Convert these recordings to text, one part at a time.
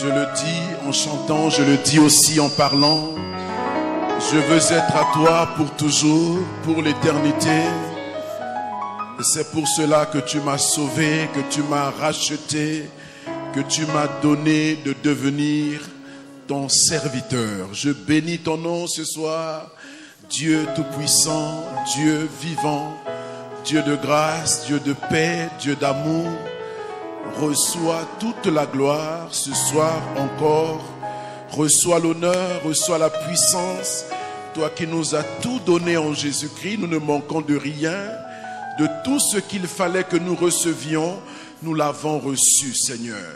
Je le dis en chantant, je le dis aussi en parlant. Je veux être à toi pour toujours, pour l'éternité. Et c'est pour cela que tu m'as sauvé, que tu m'as racheté, que tu m'as donné de devenir ton serviteur. Je bénis ton nom ce soir, Dieu tout-puissant, Dieu vivant, Dieu de grâce, Dieu de paix, Dieu d'amour. Reçois toute la gloire ce soir encore. Reçois l'honneur, reçois la puissance. Toi qui nous as tout donné en Jésus-Christ, nous ne manquons de rien. De tout ce qu'il fallait que nous recevions, nous l'avons reçu, Seigneur.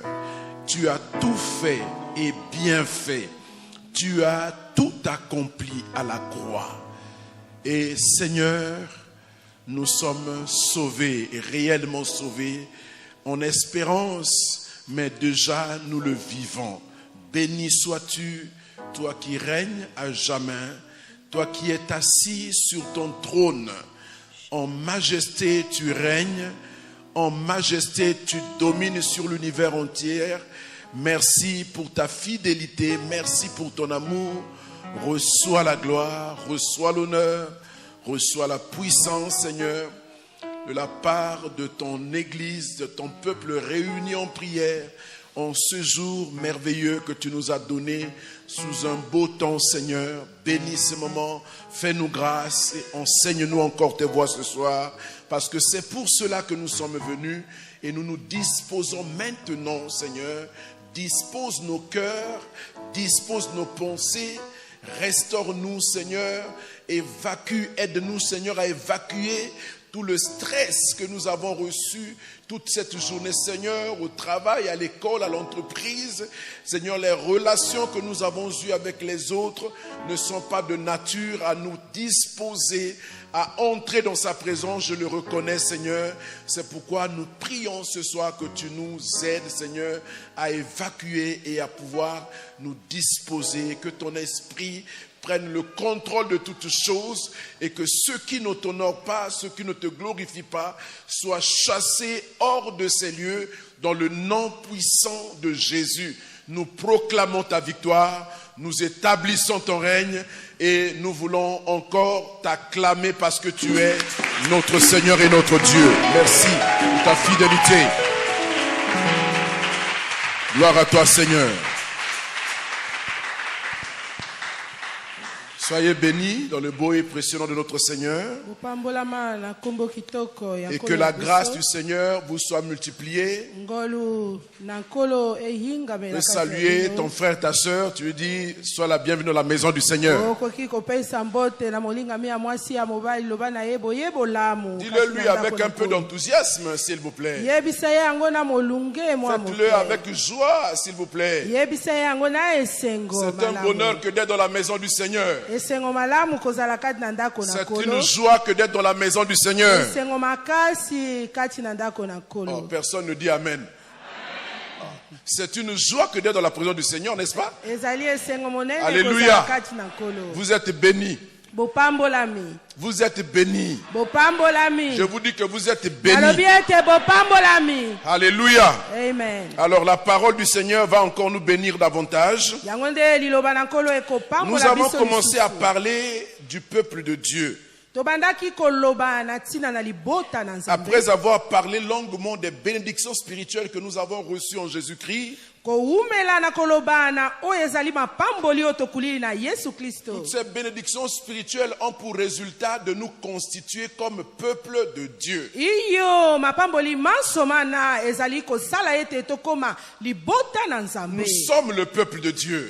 Tu as tout fait et bien fait. Tu as tout accompli à la croix. Et Seigneur, nous sommes sauvés et réellement sauvés en espérance, mais déjà nous le vivons. Béni sois-tu, toi qui règnes à jamais, toi qui es assis sur ton trône. En majesté tu règnes, en majesté tu domines sur l'univers entier. Merci pour ta fidélité, merci pour ton amour. Reçois la gloire, reçois l'honneur, reçois la puissance, Seigneur, de la part de ton Église, de ton peuple réuni en prière, en ce jour merveilleux que tu nous as donné sous un beau temps, Seigneur. Bénis ce moment, fais-nous grâce et enseigne-nous encore tes voies ce soir, parce que c'est pour cela que nous sommes venus et nous nous disposons maintenant, Seigneur. Dispose nos cœurs, dispose nos pensées, restaure-nous, Seigneur, évacue, aide-nous, Seigneur, à évacuer tout le stress que nous avons reçu toute cette journée, Seigneur, au travail, à l'école, à l'entreprise. Seigneur, les relations que nous avons eues avec les autres ne sont pas de nature à nous disposer à entrer dans sa présence. Je le reconnais, Seigneur. C'est pourquoi nous prions ce soir que tu nous aides, Seigneur, à évacuer et à pouvoir nous disposer, que ton esprit prenne le contrôle de toutes choses et que ceux qui ne t'honorent pas, ceux qui ne te glorifient pas, soient chassés hors de ces lieux dans le nom puissant de Jésus. Nous proclamons ta victoire, nous établissons ton règne et nous voulons encore t'acclamer parce que tu es notre Seigneur et notre Dieu. Merci pour ta fidélité. Gloire à toi, Seigneur. Soyez bénis dans le beau et précieux nom de notre Seigneur. Et que la grâce du Seigneur vous soit multipliée. Tu peux saluer ton frère, ta soeur. Tu lui dis, sois la bienvenue dans la maison du Seigneur. Dis-le lui avec un peu d'enthousiasme, s'il vous plaît. Faites-le avec joie, s'il vous plaît. C'est un bonheur que d'être dans la maison du Seigneur. C'est une joie que d'être dans la maison du Seigneur. Oh, personne ne dit Amen. Oh. C'est une joie que d'être dans la présence du Seigneur, n'est-ce pas? Alléluia. Vous êtes bénis. Vous êtes bénis. Je vous dis que vous êtes bénis. Alléluia. Amen. Alors la parole du Seigneur va encore nous bénir davantage. Nous avons commencé à parler du peuple de Dieu. Après avoir parlé longuement des bénédictions spirituelles que nous avons reçues en Jésus-Christ, toutes ces bénédictions spirituelles ont pour résultat de nous constituer comme peuple de Dieu. Nous sommes le peuple de Dieu,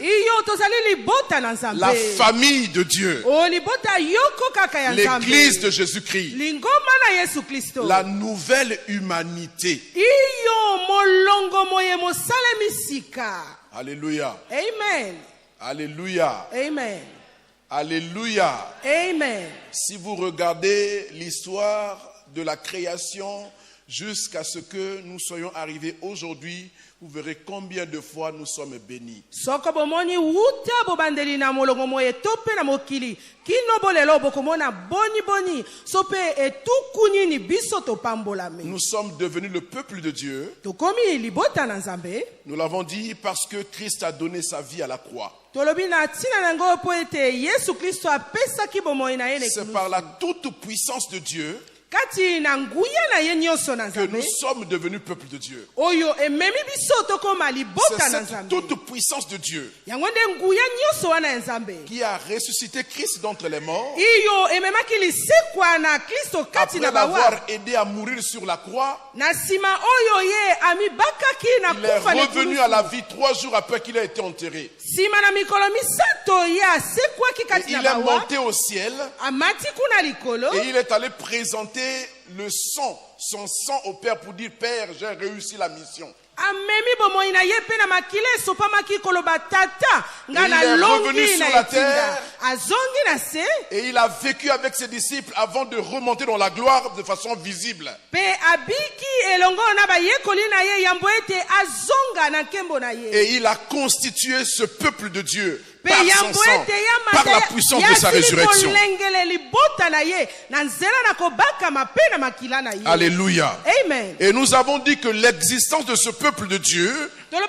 la famille de Dieu, l'Église de Jésus-Christ, la nouvelle humanité. Alléluia. Amen. Alléluia. Amen. Alléluia. Amen. Si vous regardez l'histoire de la création jusqu'à ce que nous soyons arrivés aujourd'hui. Vous verrez combien de fois nous sommes bénis. Soko bomoni wuta bobandeli na molongo moye tope na mokili. Kino bolelo bokomona boni sope etukuni ni biso topambolame. Nous sommes devenus le peuple de Dieu. Tokomi libota na Nzambe. Nous l'avons dit parce que Christ a donné sa vie à la croix. C'est par la toute puissance de Dieu que nous sommes devenus peuple de Dieu. C'est cette toute puissance de Dieu qui a ressuscité Christ d'entre les morts. Après l'avoir aidé à mourir sur la croix, il est revenu à la vie 3 jours après qu'il a été enterré. Et il est monté au ciel et il est allé présenter son sang au Père pour dire: Père, j'ai réussi la mission. Il est revenu sur la terre et il a vécu avec ses disciples avant de remonter dans la gloire de façon visible. Et il a constitué ce peuple de Dieu par son sang, par la puissance de sa résurrection. Alléluia. Amen. Et nous avons dit que l'existence de ce peuple de Dieu est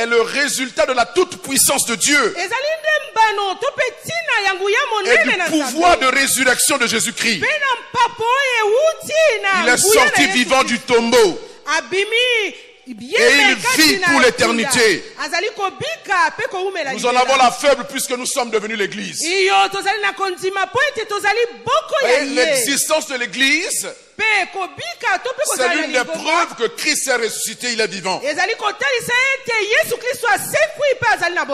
le résultat de la toute-puissance de Dieu et du pouvoir de résurrection de Jésus-Christ. Il est sorti vivant du tombeau et il vit pour l'éternité. Nous en avons la faible puisque nous sommes devenus l'Église. Et l'existence de l'Église, c'est l'une des preuves que Christ est ressuscité, il est vivant.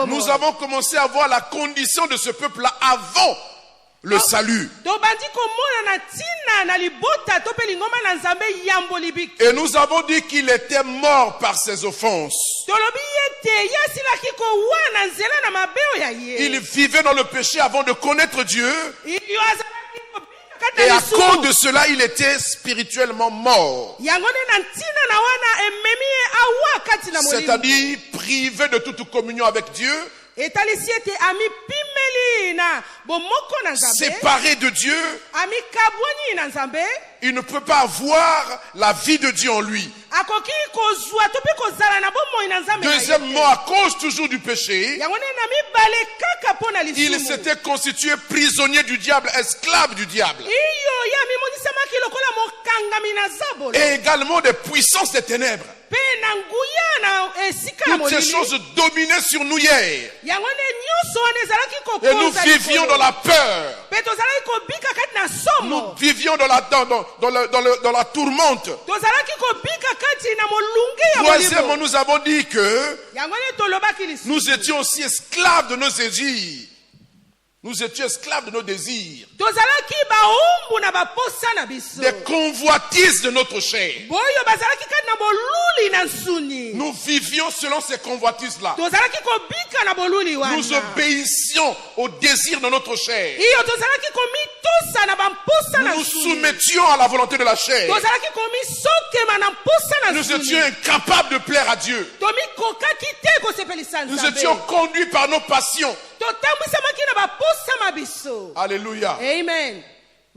Nous avons commencé à voir la condition de ce peuple-là avant le salut. Et nous avons dit qu'il était mort par ses offenses. Il vivait dans le péché avant de connaître Dieu. Et à cause de cela, il était spirituellement mort. C'est-à-dire privé de toute communion avec Dieu, séparé de Dieu. Il ne peut pas avoir la vie de Dieu en lui. Deuxièmement, à cause toujours du péché, il s'était constitué prisonnier du diable, esclave du diable. Et également des puissances des ténèbres. Toutes ces choses dominaient sur nous hier. Et nous vivions dans la peur. Nous vivions dans la tourmente. Troisièmement, nous avons dit que nous étions aussi esclaves de nos désirs. Nous étions esclaves de nos désirs, des convoitises de notre chair. Nous vivions selon ces convoitises-là. Nous obéissions aux désirs de notre chair. Nous nous soumettions à la volonté de la chair. Nous étions incapables de plaire à Dieu. Nous étions conduits par nos passions. Alléluia. Amen.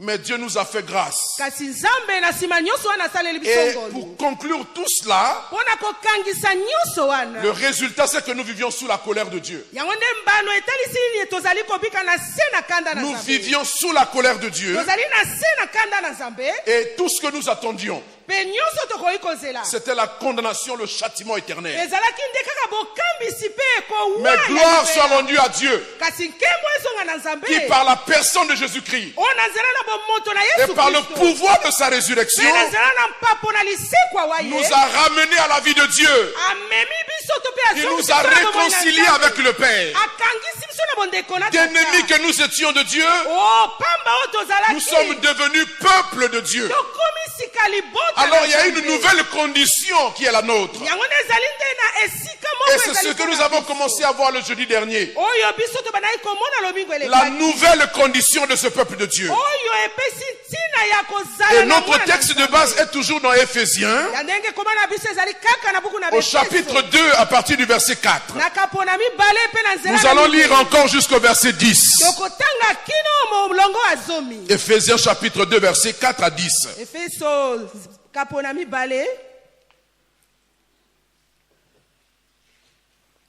Mais Dieu nous a fait grâce. Et pour conclure tout cela, le résultat c'est que nous vivions sous la colère de Dieu. Nous vivions sous la colère de Dieu. Et tout ce que nous attendions, c'était la condamnation, le châtiment éternel. Mais gloire soit rendue à Dieu, qui par la personne de Jésus-Christ et par le pouvoir de sa résurrection nous a ramenés à la vie de Dieu. Il nous a réconciliés avec le Père. D'ennemis que nous étions de Dieu, nous sommes devenus peuple de Dieu. Alors il y a une nouvelle condition qui est la nôtre. Et c'est ce que nous avons commencé à voir le jeudi dernier. La nouvelle condition de ce peuple de Dieu. Et notre texte de base est toujours dans Éphésiens, au chapitre 2, à partir du verset 4. Nous allons lire encore jusqu'au verset 10. Éphésiens chapitre 2, verset 4 à 10.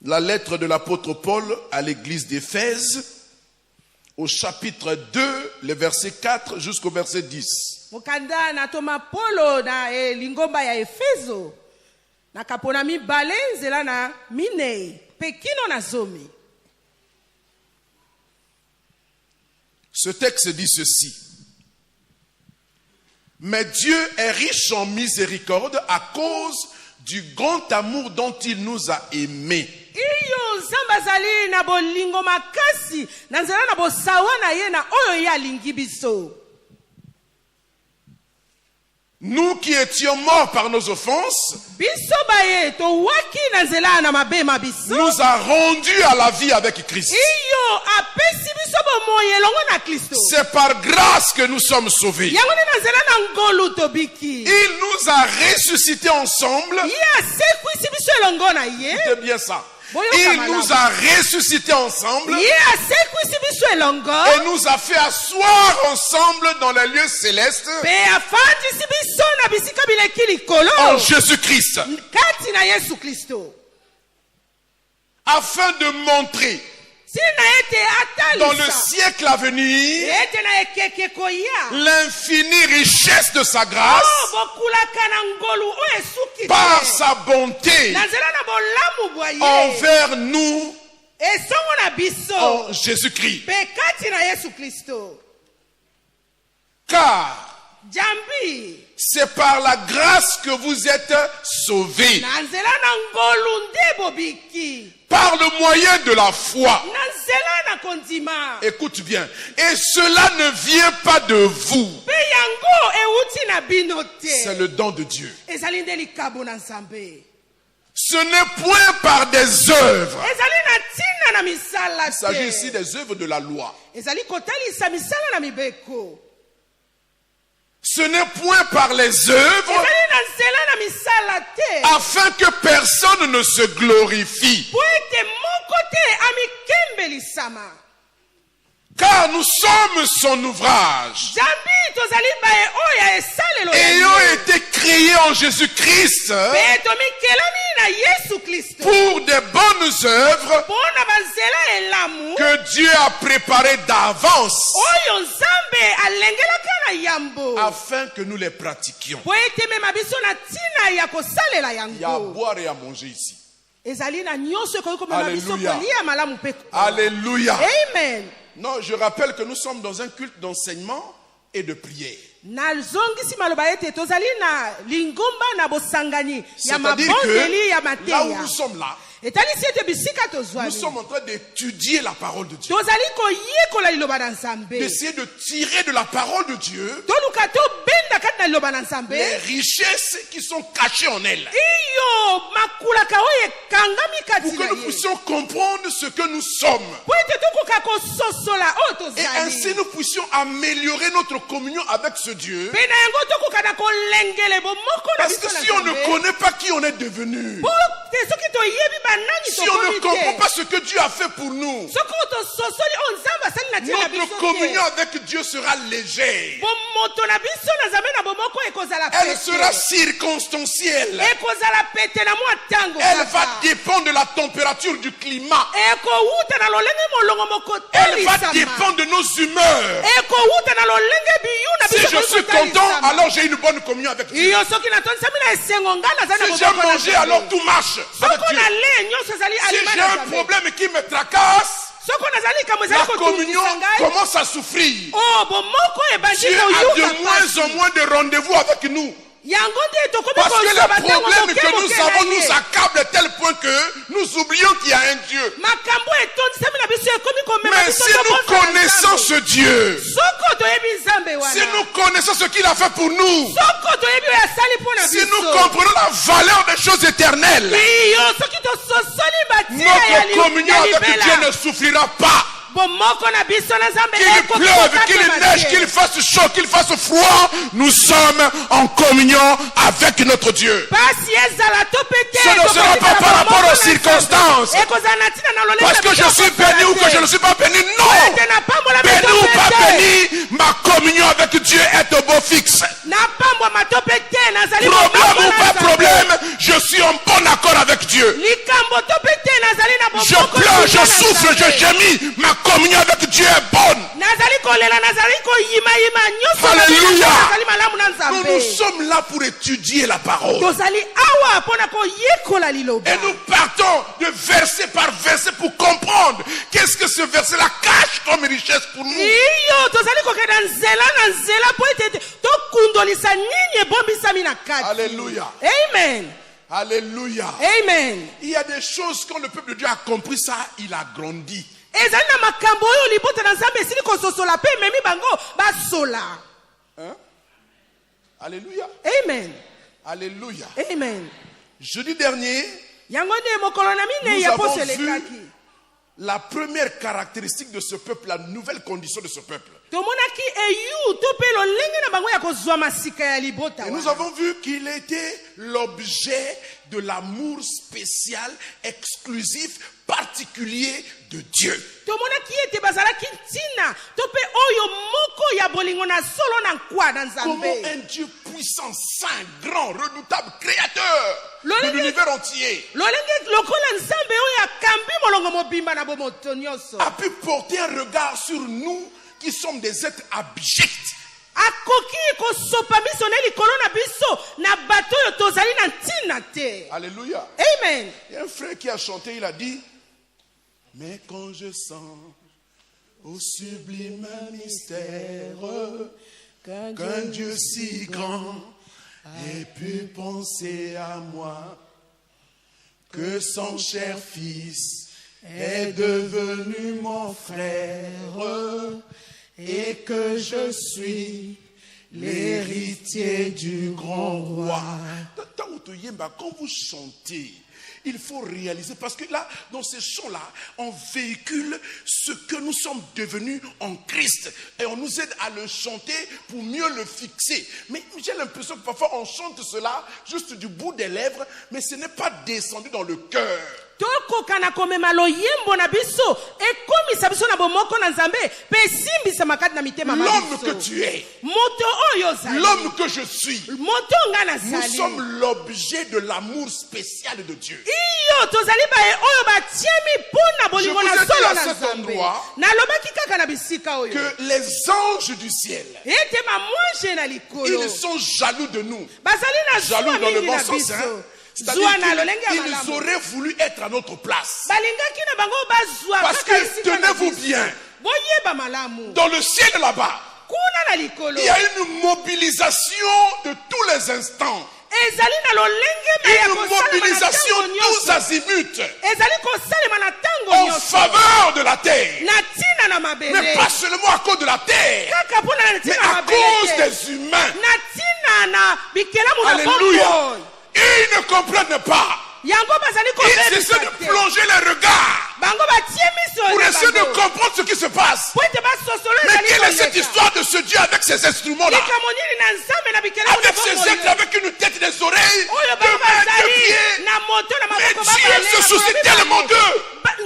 La lettre de l'apôtre Paul à l'église d'Éphèse, au chapitre 2, le verset 4 jusqu'au verset 10. Ce texte dit ceci. Mais Dieu est riche en miséricorde à cause du grand amour dont il nous a aimés. Nous qui étions morts par nos offenses, nous a rendus à la vie avec Christ. C'est par grâce que nous sommes sauvés. Il nous a ressuscités ensemble. Écoutez bien ça. Il nous a ressuscités ensemble et nous a fait asseoir ensemble dans les lieux célestes en Jésus-Christ, afin de montrer dans le siècle à venir l'infinie richesse de sa grâce par sa bonté envers nous en Jésus-Christ. Car c'est par la grâce que vous êtes sauvés, par le moyen de la foi. Écoute bien. Et cela ne vient pas de vous. C'est le don de Dieu. Ce n'est point par des œuvres. Il s'agit ici des œuvres de la loi. Ce n'est point par les œuvres afin que personne ne se glorifie. Car nous sommes son ouvrage, ayant été créés en Jésus-Christ pour des bonnes œuvres que Dieu a préparées d'avance afin que nous les pratiquions. Il y a à boire et à manger ici. Alléluia. Alléluia. Amen. Non, je rappelle que nous sommes dans un culte d'enseignement et de prière. C'est-à-dire que là où nous sommes là, nous sommes en train d'étudier la parole de Dieu, d'essayer de tirer de la parole de Dieu les richesses qui sont cachées en elle, pour que nous puissions comprendre ce que nous sommes et ainsi nous puissions améliorer notre communion avec ce Dieu. Parce que si on ne connaît pas qui on est devenu, si on ne comprend pas ce que Dieu a fait pour nous, notre communion avec Dieu sera légère. Elle sera circonstancielle. Elle va dépendre de la température du climat. Elle va dépendre de nos humeurs. Si je suis content, alors j'ai une bonne communion avec Dieu. Si j'ai mangé, alors tout marche avec Dieu. Si j'ai un problème qui me tracasse, la communion commence à souffrir. Dieu a de moins en moins de rendez-vous avec nous. Parce que les problèmes que nous avons nous accablent à tel point que nous oublions qu'il y a un Dieu. Mais si nous connaissons ce Dieu, si nous connaissons ce qu'il a fait pour nous, si nous comprenons la valeur des choses éternelles, notre communion avec Dieu ne souffrira pas. bomoko na biso na nzambe Qu'il pleuve, qu'il neige, qu'il fasse chaud, qu'il fasse froid, nous sommes en communion avec notre Dieu. pasi ezala to pe te Ce ne sera pas par rapport aux circonstances. ekozala na ntina na lolenge Parce que je suis béni ou que je ne suis pas béni. Non. ete na pambola Béni ou pas béni, ma communion avec Dieu est au beau fixe. na pambwa matope te nazali Problème ou pas problème, je suis en bon accord avec Dieu. likambo to pe te nazali na Je pleure, je souffre, je gémis. Ma communion avec Dieu est bonne. nazali kolela nazali koyimayima nyonso Alléluia. nazali malamu na Nous nzambe sommes là pour étudier la parole. tozali awa mpona koyekola liloba Et nous partons de verset par verset pour comprendre qu'est-ce que ce verset-là cache comme richesse pour nous. iyo tozali kokenda nzela na nzela mpo ete tokundolisa nini ebombisami na kati Alléluia. amen Alléluia. amen Il y a des choses quand le peuple de Dieu a compris ça, il a grandi. ezali na makambo oyo libota na nzambe esili kososola mpe ememi bango basola Hein? Alléluia. amen Alléluia. amen Jeudi dernier, yango nde mokolo na minei nous ya avons poso vu elekaki la première caractéristique de ce peuple, la nouvelle condition de ce peuple. tomonaki eyu to mpe lolenge na bango ya kozwa masika ya libota Et nous avons vu qu'il était l'objet de l'amour spécial, exclusif, particulier de Dieu. tomonaki ete bazalaki ntina to mpe oyo moko ya bolingo na solo na nkwa na Comment nzambe un Dieu puissant, saint, grand, redoutable, créateur de Lolenge- l'univers entier lolenge lokola nzambe oyo akambi molongo mobimba na bomoto nyonso a pu porter un regard sur nous qui sommes des êtres abjects. akoki kosopa miso na likolo na biso na bato oyo tozali na ntina te Alléluia. amen Il y a un frère qui a chanté, il a dit, mais quand je sens au sublime mystère qu'un Dieu si grand ait pu penser à moi, que son cher fils est devenu mon frère et que je suis l'héritier du grand roi. Quand vous chantez, il faut réaliser, parce que là, dans ces chants-là, on véhicule ce que nous sommes devenus en Christ. Et on nous aide à le chanter pour mieux le fixer. Mais j'ai l'impression que parfois on chante cela juste du bout des lèvres, mais ce n'est pas descendu dans le cœur. tokokana komema loyembo na biso ekomisa biso na bomoko na nzambe mpe esimbisa makati na mitema na L'homme biso. que tu es, moto oyo ozali l'homme que je suis, moto nga nous nazali sommes l'objet de l'amour spécial de Dieu. iyo tozali baye oyo batiemi mpo na bolingo Je na vous ai dit solo à na cet nzambe endroit nalobaki kaka na bisika oyo que les anges du ciel, ete bamwange na likolo ils sont jaloux de nous. bazali na Jaloux zuwa dans le mingi bon na sens, biso hein? zuwa na lolenge ya C'est-à-dire qu'ils malamu auraient voulu être à notre place. balingaki na bango bazwa Parce kaka que, esika na tenez-vous biso. bien, boyeba malamu dans le ciel là-bas, kuna na likolo il y a une mobilisation de tous les instants. ezali na lolenge me ya Une kosalema na mobilisation ntango tous nyonso azimuts ezali kosalema na ntango en nyonso faveur de la terre. na ntina na Mais mabele pas seulement à cause de la terre, kaka mpona na mais ntina na à cause mabele des humains. na ntina na bikelamu na Alléluia. bomoi Ils ne comprennent pas. yango bazali Ils essaient kobebisa de te plonger les regards bango batie miso pour na essayer de bango comprendre ce qui se passe. po ete basosolo Mais ezali quelle est cette koleka histoire de ce Dieu avec ces instruments-là? likambo nini na nzambe na bikelamu na Avec ces bomoi êtres, avec une tête, des oreilles, oyo deux bango mains, deux bazali pieds. na moto na Mais maboko Dieu se soucie tellement d'eux.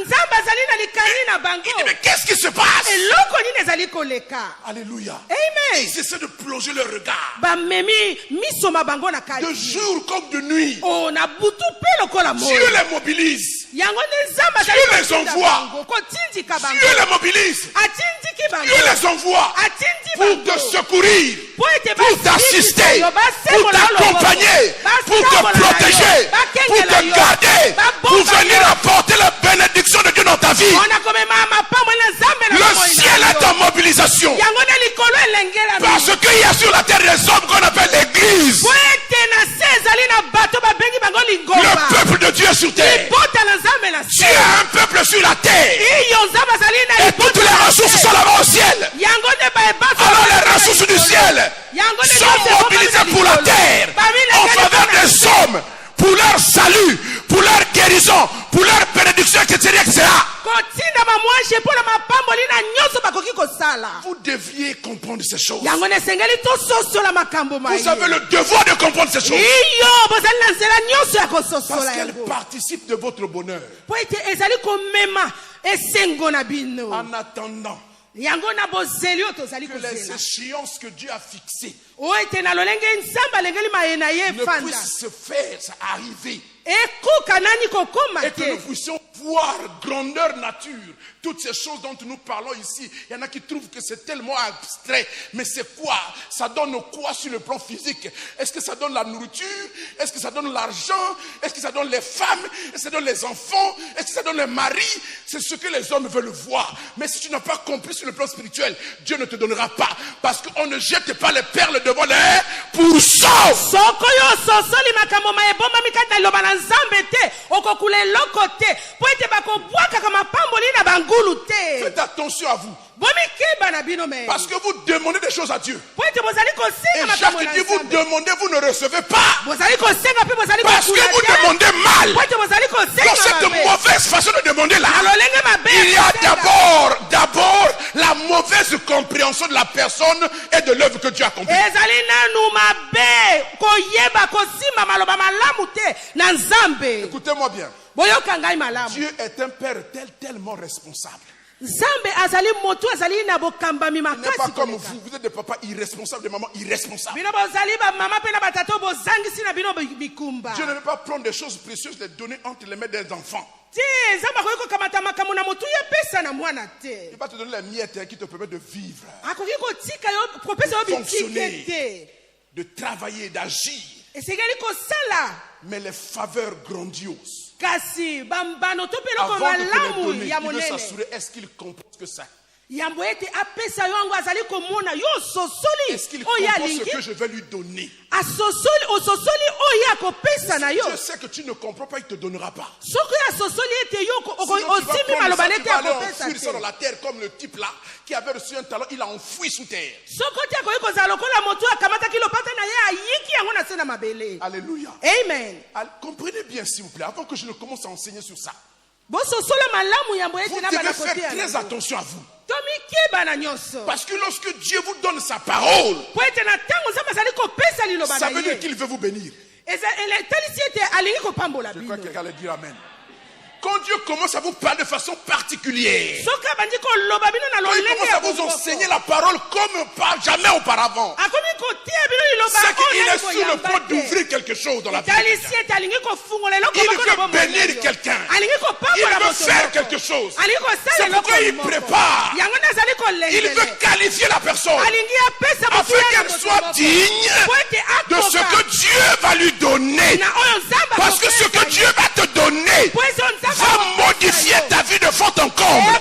nzambe azali na likani na bango Il dit, mais qu'est-ce qui se passe? eloko nini ezali koleka Alléluia. amen Ils essaient de plonger le regard. bamemi miso ma bango na De kati jour comme de nuit. o na butu mpe lokola Dieu moi les mobilise. yango nde nzambe Dieu azali les kotinda envoie. bango kotindika bango Dieu les mobilise. atindiki bango Dieu les envoie atindi pour bango te secourir, po ete pour t'assister, pour t'accompagner, pour te protéger, pour te garder, pour venir apporter la bénédiction de Dieu dans ta vie. ona komema mapambo na nzambe na Le bomoi na ciel est yo. en mobilisation. yango nde likolo elengela Parce qu'il y a sur la terre des hommes qu'on appelle l'église. po ete na se ezali na bato babengi bango Le lingomba peuple de Dieu sur terre. libota na nzambe na se Dieu a un peuple sur la terre. iyo nzambe azali na Et toutes les ressources sont là-bas au ciel. yango nde baebaso Alors les ressources du ciel sont mobilisées pour la terre, en faveur des hommes, pour leur salut, pour leur guérison, pour leur bénédiction, etc. etc. kotinda bamwashe mpona mapamboli ces choses. yango nesengeli tososola makambo Vous avez le devoir de comprendre ces choses. iyo bozali na nzela nyonso ya Parce kososola qu'elles yango participent de votre bonheur. po ete ezali komema esengo na bino En attendant yango na bozeli oyo tozali que les kozela échéances que Dieu a fixées oyo ete na lolenge nzambe alengeli mayena ye ne efanda puissent se faire, ça arriver. ekoka nani kokoma Et que nous te puissions voir grandeur nature. Toutes ces choses dont nous parlons ici, il y en a qui trouvent que c'est tellement abstrait. Mais c'est quoi? Ça donne quoi sur le plan physique? Est-ce que ça donne la nourriture? Est-ce que ça donne l'argent? Est-ce que ça donne les femmes? Est-ce que ça donne les enfants? Est-ce que ça donne les maris? C'est ce que les hommes veulent voir. Mais si tu n'as pas compris sur le plan spirituel, Dieu ne te donnera pas. Parce qu'on ne jette pas les perles devant les pourceaux. soko yo ososoli makambo mayebombami kati na liloba na nzambe te okokula eloko te po ete bakobwakaka mapamboli na bangulu te Faites attention à vous. bomikeba na bino me Parce que vous demandez des choses à Dieu. po ete bozali Et kosenga makambo Jacques na dit, vous nzambe demandez, vous ne recevez pas. bozali kosenga mpe bozali Parce que kokula vous te demandez mal. po ete bozali Dans kosenga cette mabe mauvaise façon de demander là, na lolenge mabe il y a ya kosenga. d'abord la mauvaise compréhension de la personne et de l'œuvre que Dieu a accomplie. ezali nanu mabe koyeba kosimba maloba malamu te na nzambe Écoutez-moi bien. boyoka ngai malamu Dieu est un père tellement responsable. nzambe azali motu azali na bokambami Il n'est pas makasi comme koleka. vous. Vous êtes des papas irresponsables, des mamans irresponsables. bino bozali bamama mpe na batata oyo bozangisi na bino bikumba Dieu ne veut pas prendre des choses précieuses, les donner entre les mains des enfants. te nzambe akoki kokamata makambo na motu ye pesa na mwana Il te va te donner les miettes qui te permettent de vivre, akoki kotika yo kopesa yo bitike fonctionner, te de travailler, d'agir. esengeli kosala Mais les faveurs grandioses, kasi bambano to mpe eloko avant de te les malamu donner, ya il veut monene s'assurer, est-ce qu'il comprend ce que c'est? yambo ete apesa yo yango azali komona yo ososoli Est-ce qu'il oyo comprend ce alingi que je vais lui donner? ososoli oyo akopesa na yo Dieu sait que tu ne comprends pas, il ne te donnera pas. soki asosoli ete yo Sinon, tu vas osimbi prendre maloba ça, na tu ete vas aller akopesa enfouir ça dans te la terre comme le type là qui avait reçu un talent, il a enfoui sous terre. soki oti akoki kozala lokola motu akamataki lopata na ye ayiki yango na se na mabele Alléluia. amen Comprenez bien s'il vous plaît, avant que je ne commence à enseigner sur ça. bososola malamu yambo Vous ete na devez bana faire kote très attention à vous. tomikeba na nyonso Parce que lorsque Dieu vous donne sa parole, po ete na ntango nzambe azali kopesa liloba ça na veut dire ye qu'il veut vous bénir. etalisi ete alingi kopambola Je bino crois que quelqu'un allait dire Amen. Quand Dieu commence à vous parler de façon particulière, soki abandi koloba bino na quand il lolenge commence ya à vous bokoko enseigner la parole comme pas jamais auparavant, akomi kotia bino liloba c'est qu'il oyo est sur le koyamba point te d'ouvrir quelque chose dans la vie. de etalisi quelqu'un. ete alingi kofungola eloko Il moko na veut bomoi na bénir yo. quelqu'un. alingi Il kopambola veut moto faire moko. quelque chose. alingi C'est kosala pourquoi il eloko prépare. yango nde azali Il kolengele veut qualifier la personne alingi apesa motu afin ye na qu'elle moto soit moko. digne Po ete de ce akoka que Dieu va lui donner. na oyo nzambe Parce que ce que akopesa Dieu yo. va te donner Po ete oyo nzambe va akopesa modifier yo. ta vie de fond en comble.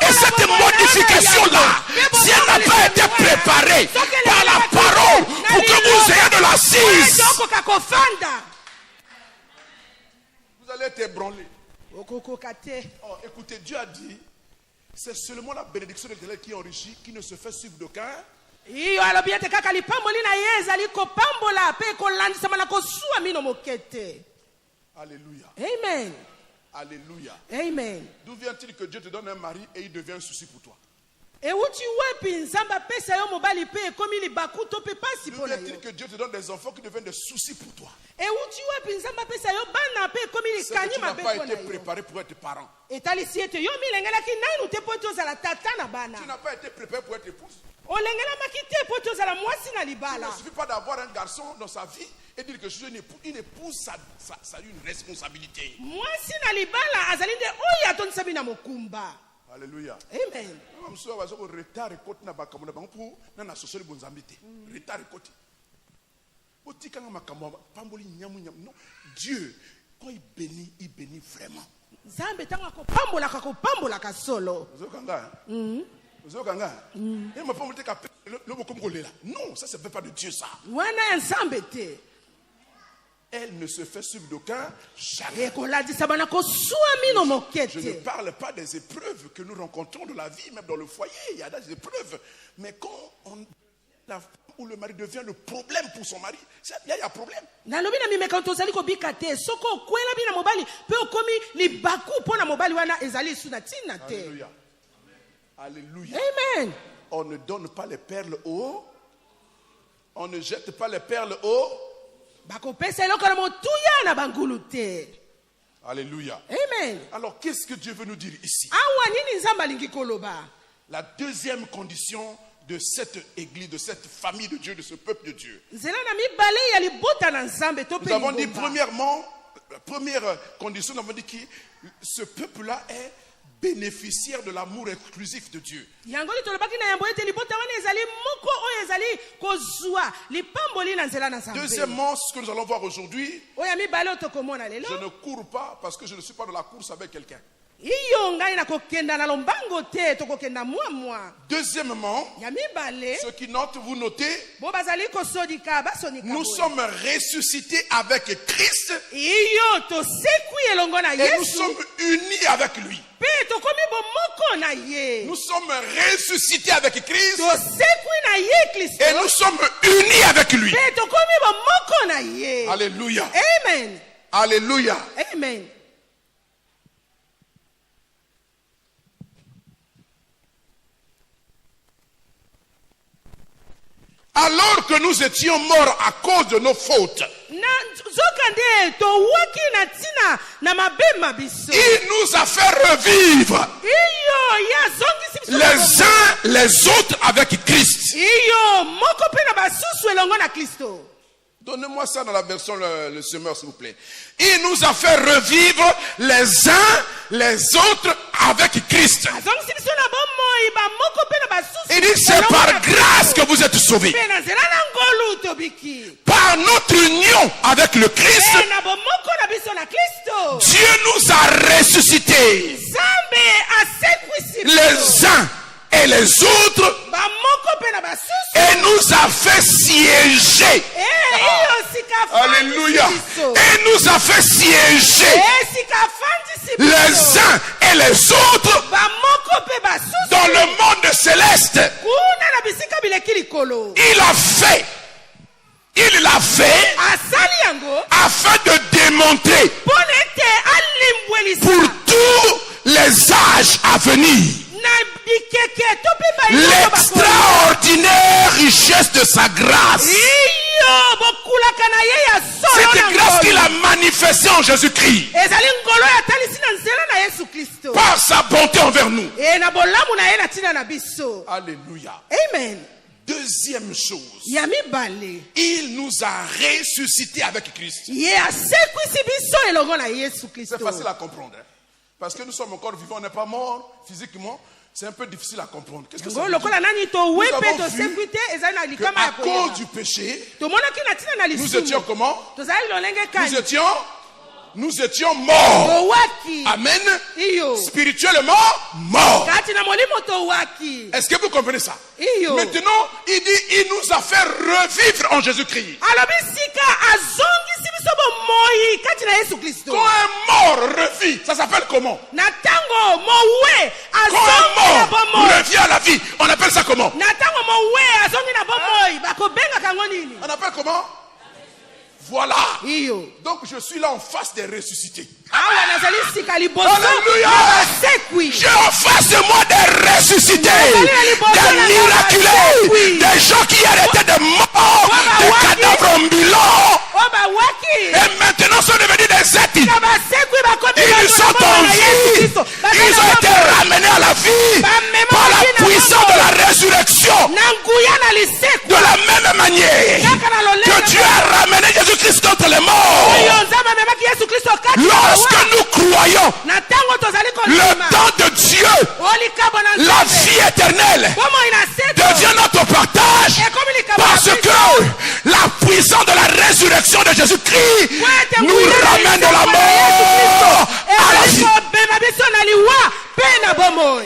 Et cette modification-là, si elle n'a pas été préparée par la parole pour que vous ayez de l'assise, okoka kofanda vous allez être ébranlé. okokoka te Oh, écoutez, Dieu a dit, c'est seulement la bénédiction de l'Éternel qui enrichit, qui ne se fait suivre d'aucun. iyo alobi ete kaka lipamboli na ye ezali kopambola mpe kolandisama na kosuwa mino moke te Alléluia. amen Alléluia. amen D'où vient-il que Dieu te donne un mari et il devient un souci pour toi? euti wapi nzambe apesa yo mobali mpe ekomi libaku to mpe pasi D'où mpo na vient-il yo que Dieu te donne des enfants qui deviennent des soucis pour toi? euti wapi nzambe apesa yo bana mpe ekomi C'est que likanyi tu n'as mabe pas mpo été na yo préparé pour être parent. etalisi ete yo milengelaki nanu te mpo ete ozala tata na bana Tu n'as pas été préparé pour être épouse. olengelamaki te mpo ete ozala mwasi na Il libala ne suffit pas d'avoir un garçon dans sa vie et dire que je suis une épouse. Une épouse, ça a une responsabilité. mwasi na libala azali nde oyo atondisa bino na mokumba Alléluia. amen Retard ekoti na makambo na bango pour na sosoli bonzambi te. Retard ekoti. Otikanga makambo pamboli nyamu nyamu. Non, Dieu quand il bénit vraiment. nzambe ntango akopambolaka kopambolaka solo Ozokanga. Ozokanga. Et ma pamboli te ka le bokom kolela. Non, ça c'est pas de Dieu ça. wana ya nzambe te Elle ne se fait suivre d'aucun chagrin. ekolandisa bana kosuwa mino moke Je ne te parle pas des épreuves que nous rencontrons dans la vie, même dans le foyer, il y a des épreuves. Mais quand la femme ou le mari devient le problème pour son mari, il y a un problème. nalobi na mimeka tozali kobika te soki okwela bina mobali mpe okomi libaku mpo na mobali wana ezali esu na ntina te Alléluia. Alléluia. amen on ne donne pas les perles haut. On ne jette pas les perles haut. bakopesa eloko na motuya na bangulu te. Alléluia. Amen. Alors, qu'est-ce que Dieu veut nous dire ici? Awa nini nzambe alingi koloba? La deuxième condition de cette église, de cette famille de Dieu, de ce peuple de Dieu. Nzela na mibale ya libota na nzambe to pe Nous avons dit libomba. premièrement, la première condition, nous avons dit que ce peuple-là est bénéficiaire de l'amour exclusif de Dieu. Yango litolobaki na yambo ete libota wana ezali moko oyo ezali kozwa lipamboli na nzela na nzambe. Deuxièmement, ce que nous allons voir aujourd'hui, Oya mibale oyo tokomona lelo. je ne cours pas parce que je ne suis pas dans la course avec quelqu'un. Iyo ngai na kokenda na lombango te tokokenda mwa. Deuxièmement, Ya mibale ceux qui notent, vous notez, bo bazali kosodika basonika. nous boye. sommes ressuscités avec Christ Iyo tosekwi elongo na et nous Yesu. sommes unis avec lui. Pe tokomi bomoko na ye. Nous sommes ressuscités avec Christ Tosekwi na ye Kristo. et nous sommes unis avec lui. Pe tokomi bomoko na ye. Alléluia. Amen. Alléluia. Amen. Alors que nous étions morts à cause de nos fautes, Na zoka nde towaki na tina na mabema biso. il nous a fait revivre Iyo ya zongisi biso. les uns les autres avec Christ. Iyo moko pe na basusu elongo na Kristo. Donnez-moi ça dans la version le semeur, s'il vous plaît. Il nous a fait revivre les uns les autres avec Christ. Zongisi biso na bomoi ba moko pe na basusu. Il dit c'est par grâce que vous êtes sauvés. Pe na nzela na ngolu tobiki. Par notre union avec le Christ, Pe na bomoko na biso na Kristo. Dieu nous a ressuscités Zambe asekwisi biso. les uns et les autres Ba moko pe na basusu. et nous a fait siéger. Iyo sika fandi Alléluia. biso. Et nous a fait siéger Sika fandi biso. les uns et les autres Ba moko pe basusu. dans le monde céleste. Kuna na bisika bileki likolo. Il l'a fait Asali yango. afin de démontrer Pone ete alimbwelisa. pour tous les âges à venir Na bikeke to pe ba iloko bakolo. l'extraordinaire richesse de sa grâce. Iyo bokulaka na ye ya solo Cette na grâce qu'il ngolo. a manifestée en Jésus-Christ Ezali ngolo ya talisi na nzela na Yesu Kristo. par sa bonté envers nous. E na bolamu na ye na tina na biso. Alléluia. Amen. Deuxième chose, Ya mibale. il nous a ressuscités avec Christ. Ye asekwisi biso elongo na Yesu Kristo. C'est facile à comprendre. Hein? Parce que nous sommes encore vivants, on n'est pas morts physiquement. C'est un peu difficile à comprendre. Qu'est-ce que ça Ngo veut lokola dire? nani to we Nous pe avons to vu sekwite ezali na likama À ya cause koyeba. du péché, Tomonaki na tina na nous étions lisumu. comment? Tozali lolenge Nous étions morts. Towaki. Amen. Iyo. Spirituellement morts. Kati na molimo towaki. Est-ce que vous comprenez ça? Iyo. Maintenant, il dit, il nous a fait revivre en Jésus-Christ. Alobi sika azongisi biso bomoi kati na Yesu Kristo. Quand un mort revit, ça s'appelle comment? Na tango mowe Quand azongi un na mort bomoi. revient à la vie, on appelle ça comment? Na tango mowe azongi na bomoi bakobenga kango nini? On appelle comment? Voilà. Iyo. Donc je suis là en face des ressuscités. Awa nazali sika liboso. Alléluia. Na basekwi. J'ai en face de moi des ressuscités, des miraculés, des gens qui arrêtaient de morts, des cadavres ambulants, Oba waki. et maintenant sont devenus des êtres. Na basekwi bakomi Ils sont en vie. Ils ont été ramenés à la vie par la puissance de la résurrection. Nanguya na lisekwi. De la même manière que Dieu a ramené Jésus-Christ contre les morts. Oyo nzambe amemaki Yesu Kristo kati na Lorsque bawa. nous croyons Na tango tozali le kolima. temps de Dieu, Olikabo na la nzambe. vie éternelle Bomoi na seto. devient notre partage Ekomi likabo na parce Kristo. que la puissance de la résurrection de Jésus-Christ nous ramène de la mort à la vie. Bema biso na liwa pe na bomoi.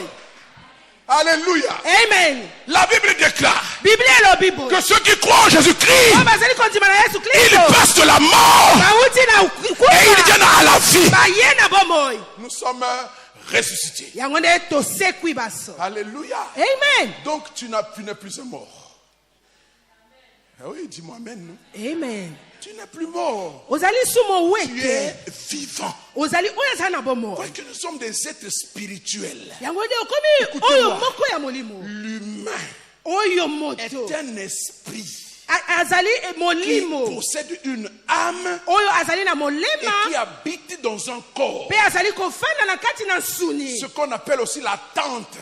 Alléluia. Amen. La Bible déclare Biblia elobi boye. que ceux qui croient en Jésus-Christ, Oyo bazali kondima na Yesu ils Kristo. passent de la mort Bauti na et ils kufa. viennent à la vie. Baye na bomoi. Nous sommes ressuscités. Yango nde tosekwi baso. Alléluia. Amen. Donc tu n'es plus un mort. Ah oui, dis-moi amen. Non? Amen. Tu n'es plus mort. Ozali sumo Tu wete. es vivant. ozali oyo azali na bomoi. Voyez que nous sommes des êtres spirituels. Yango nde okomi oyo moko ya molimo. L'humain Oyo est moto un esprit azali qui molimo possède une âme oyo azali na et qui molema habite dans un corps. pe azali kofanda na kati na nsuni. Ce qu'on appelle aussi la tente.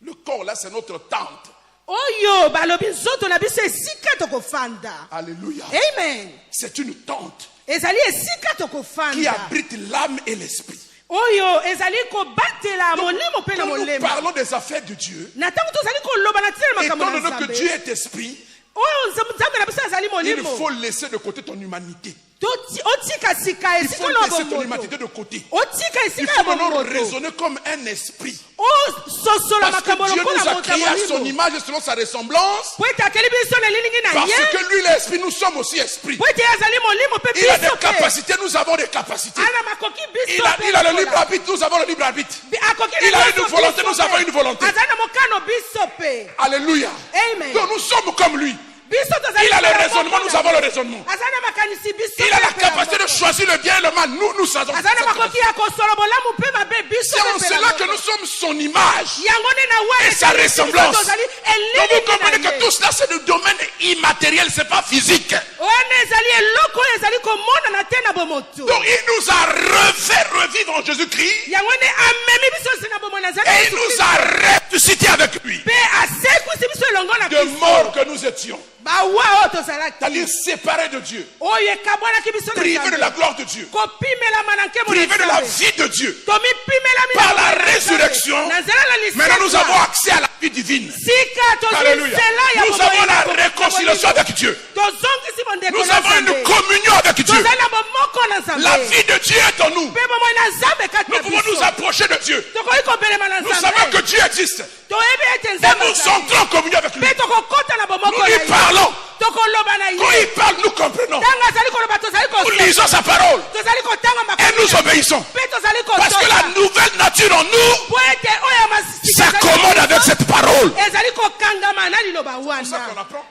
Le corps là, c'est notre tente. Oyo balobi nzoto na biso esika tokofanda. Alléluia. Amen. C'est une tente Ezali esika qui tokofanda. abrite l'âme et l'esprit. Oyo ezali kobatela molimo pe na Quand nous molema. parlons des affaires de Dieu, Na tango tozali koloba na tina makambo étant na donné que Nzambe. Dieu est esprit, Oyo nzambe na biso azali il molimo. faut laisser de côté ton humanité. Otika sika Il esika faut na laisser ton bomoto. humanité de côté. Otika Il esika faut na maintenant bomoto. raisonner comme un esprit. O sosola Parce makambo que Dieu lokola nous a moto créés à son molimo. image et selon sa ressemblance. Po ete akeli biso na lilingi na Parce ye. que lui, l'esprit, nous sommes aussi esprit. Po ete azali molimo pe Il a biso des pe. capacités, nous avons des capacités. Ana makoki biso pe. Il a le libre arbitre, nous avons le libre arbitre. Akoki Il na a biso une volonté, biso nous avons pe. une volonté. Azali na mokano biso pe. Alléluia. Amen. Donc nous sommes comme lui. Biso tozali Il a le na raisonnement, mokano. nous avons le raisonnement. Azali na makanisi biso Il a la pe na capacité de moko. choisir le bien et le mal. Nous savons. Azali na makoki ya kosolo bolamu pe mabe biso C'est en pe na cela que moko. nous sommes son image Yango nde na wana et sa biso ressemblance. tozali Donc vous elingi comprenez na que ye. tout cela c'est du domaine immatériel, c'est pas physique. Wana ezali eloko oyo ezali komona na te na bomoto. Donc il nous a refait revivre en Jésus-Christ Yango nde amemi biso si na bomona azali et il nous a ressuscité avec lui. pe asekwisi biso elongo na De Kristo. mort que nous étions, Bawa oyo tozalaki. c'est-à-dire séparés de Dieu, Oyo ekabwanaki biso na privés de la Nzambe. gloire de Dieu, Kopimelama na nkemo na privés de la Nzambe. vie de Dieu. Tomipimelami Par na la nkemo na Nzambe. résurrection, Na nzela na lisekwa. maintenant nous avons accès à la vie divine. Sika tozwi Alléluia. nzela ya Nous avons la bomoto. réconciliation avec Dieu. Tozongisi bondeko Nous na avons une Nzambe. communion avec Dieu. Tozali na bomoko na Nzambe. La vie de Dieu est en nous. Pe bomoi na Nzambe kati Nous na pouvons nous biso. approcher de Dieu. Tokoki kobelema na Nous savons Nzambe. que Dieu existe. Toyebi ete Et Nzambe nous azali. entrons en communion avec lui. Pe tokokota na bomoko Nous na lui ye. parlons. Tokoloba na Quand ye. il parle, nous comprenons. Ntango azali koloba tozali Nous kososa. lisons sa parole. Tozali kotanga Et makambo nous na ye. obéissons. Pe tozali Parce que la kososa. nouvelle nature en nous Po ete oyo ya masika s'accommode avec cette parole. ezali kokangama na liloba C'est ça qu'on wana. apprend.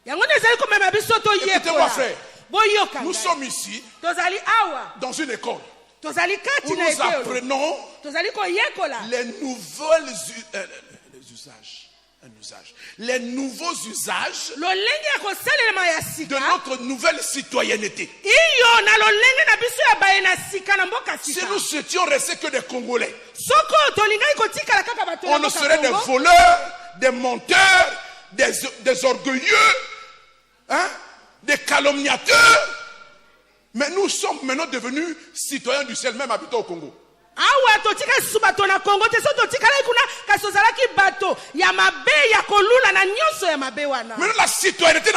Yango nde ezali komema biso Écoutez-moi, toyekola. frère. Boyoka. Nous sommes ici Tozali awa. dans une école Tozali où kati na nous ekolo. apprenons Tozali koyekola. les nouvelles les usages. Un usage. Les nouveaux usages Lolenge ya kosalelema ya de sika. notre nouvelle citoyenneté. Iyo na lolenge na biso ya baye na sika na mboka Si sika. nous étions restés que des Congolais, Soko tolingai kotikala kaka bato na on ne mboka serait des Congo. voleurs, des menteurs, des orgueilleux, hein, des calomniateurs. Mais nous sommes maintenant devenus citoyens du ciel, même habitants au Congo. Awa totika susu bato na Congo te so totikala kuna kasi ozalaki bato ya mabe ya kolula na nyonso ya mabe wana. Maintenant, la citoyenneté,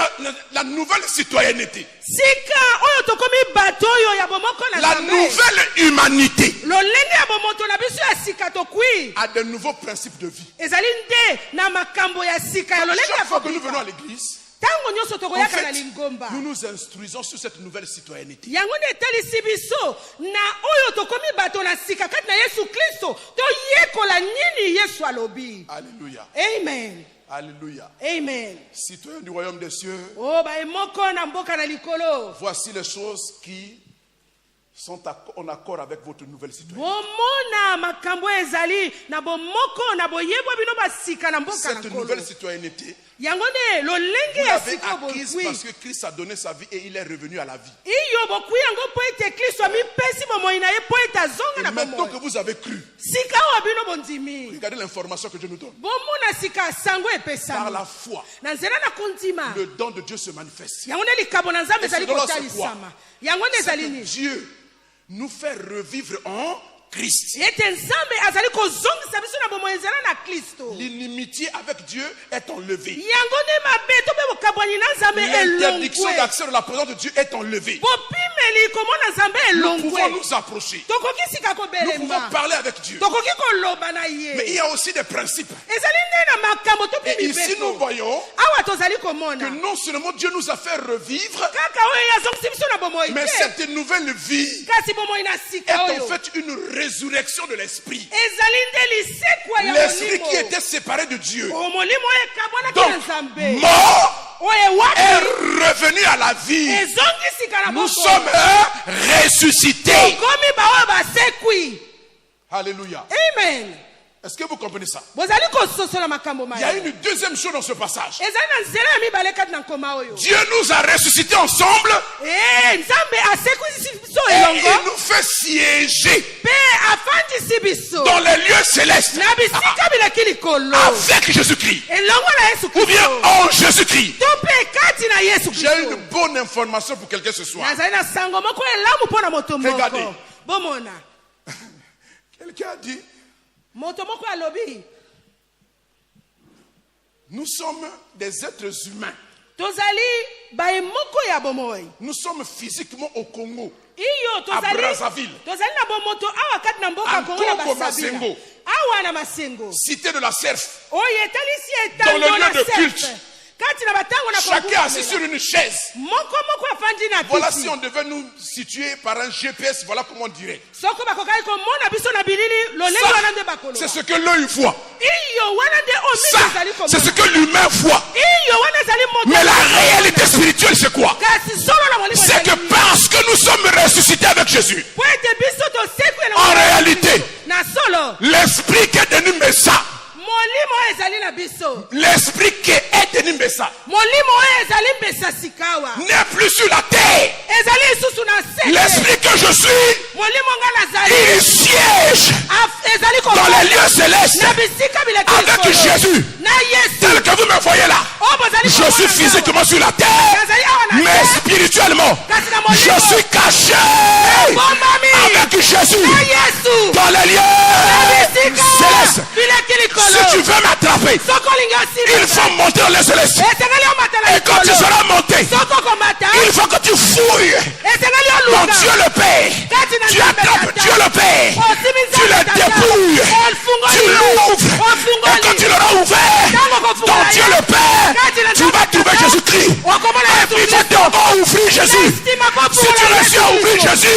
la nouvelle citoyenneté, Sika oyo tokomi bato oyo ya bomoko na la Nzambe. nouvelle humanité Lolenge ya bomoto na biso ya sika tokwi. a de nouveaux principes de vie. Ezali nde na makambo ya sika ya lolenge ya Chaque fois que nous kobika. venons à l'église, Tango nyonso en tokoyaka na fait, lingomba. nous nous instruisons sur cette nouvelle citoyenneté. Yango nde etalisi biso na oyo tokomi bato na sika kati na Yesu Kristo toyekola nini Yesu alobi. Alléluia. Amen. Alléluia. Amen. Citoyens du royaume des cieux, Oh ba emoko na mboka na likolo. voici les choses qui sont en accord avec votre nouvelle citoyenneté. Bomona makambo ezali na bomoko na boyebwa bino basika na mboka na Cette kolo. nouvelle citoyenneté, Yango nde lolenge vous ya l'avez sika acquise bokwi. parce que Christ a donné sa vie et il est revenu à la vie. Iyo bokwi yango po ete Kristo amipesi bomoi na ye po ete azonga Et na maintenant que bomoi. vous avez cru, Sika oyo bino bondimi. regardez l'information que Dieu nous donne. Bomona sika sango Par epesami. la foi, Na nzela na kondima. le don de Dieu se manifeste. Yango nde likabo na Nzambe Et ezali selon ce kotalisama. Yango nde C'est ezali que nini? Dieu nous fait revivre en Christ. Ete Nzambe azali kozongisa biso na bomoi nzela na Kristo. L'inimitié avec Dieu est enlevée. Yango nde mabe to be bokabwani na Nzambe L'interdiction elongwe. d'accès de la présence de Dieu est enlevée. Bopimeli komona Nzambe Nous pouvons elongwe. nous approcher. Tokoki sika Nous pouvons kobelema. parler avec Dieu. Tokoki koloba na Mais il ye. y a aussi des principes. Ezali nde na makambo to Et pe ici, nous mibeto. voyons Awa tozali que komona. non seulement Dieu nous a fait revivre, Kaka oyo yazongisi biso na bomoi mais te. cette nouvelle vie Kasi bomoi na est sika en oyo. fait une résurrection de l'esprit. Ezali nde lisekwa ya L'esprit molimo. qui était séparé de Dieu, Omolimo ekabwanaki donc na Nzambe. mort, Oyo est ewapi revenu à la vie. ezongisika na Nous boko. sommes ressuscités. Tokomi baoyo osekwi. Alléluia. Amen. Est-ce que vous comprenez ça? Bozali kososola makambo Il y a maya. une deuxième chose dans ce passage. Ezali na nzela ya mibale kati na nkoma oyo. Dieu nous a ressuscités ensemble Nzambe asekwisi biso et elongo. il nous fait siéger Pe afandisi biso. dans les lieux célestes Na bisika bileki likolo. avec Jésus-Christ Elongo na Yesu ou bien Kristo. en Jésus-Christ. To pe kati na Yesu J'ai Kristo. une bonne information pour quelqu'un ce soir. Nazali na sango moko elamu mpo na moto Regardez. moko. Bomona. Quelqu'un a dit, Moto moko alobi. nous sommes des êtres humains. Tozali baye moko ya bomoi. Nous sommes physiquement au Congo. Iyo tozali. Brazzaville. Tozali na bomoto awa kati na mboka En Kongo na Congo, Brazzaville. Masengo. Awa na Masengo. Cité de la Cerf. Oyo etalisi Dans le etando lieu na de Cerf. culte. Kati na batango na Chacun assis Kongo. sur une chaise. Moko moko afandi na Voilà kiti. si on devait nous situer par un GPS, voilà comment on dirait. Soko bakokaki komona biso na bilili lolenge Ça, wana nde bakoloba. c'est ce que l'œil voit. Iyo wana nde Ça, omi ezali c'est ce komona. que l'humain voit. Iyo wana ezali moto. Mais la réalité spirituelle, c'est quoi? Kasi solo na molimo C'est que ezali. parce que nous sommes ressuscités avec Jésus, Po ete biso tosekwe na en molimo. réalité, Na solo. l'esprit qui est de Nimesa, Molimo ezali na biso. l'esprit qui est de Nimesa, Molimo ezali mbesa sikawa. n'est plus sur la terre. Ezali isusu na seke. L'esprit que je suis, Molimo nga nazali. il siège Ezali dans les lieux célestes na bisika bileki avec likolo. Jésus. Na Yesu. Tel que vous me voyez là, Oh, bozali je komona suis ngawa. physiquement sur la terre, Ezali awa na mais se. spirituellement, Kasi na molimo. je suis caché Bombami. avec Jésus Na Yesu. dans les lieux Bisika. célestes. Bileki likolo. Si tu veux m'attraper, Soko linga simba. il faut monter dans les célestes. Esengeli omata na Et quand tu likolo. seras monté, Soko komata. il faut que tu fouilles Esengeli dans oluka. Dieu le Père. Tu attrapes Dieu le Père. Tu le dépouilles. Tu l'ouvres. Et quand tu l'auras ouvert dans Dieu le Père, tu vas trouver Jésus-Christ. Et puis il faut d'abord ouvrir Jésus. Si tu réussis à ouvrir Jésus,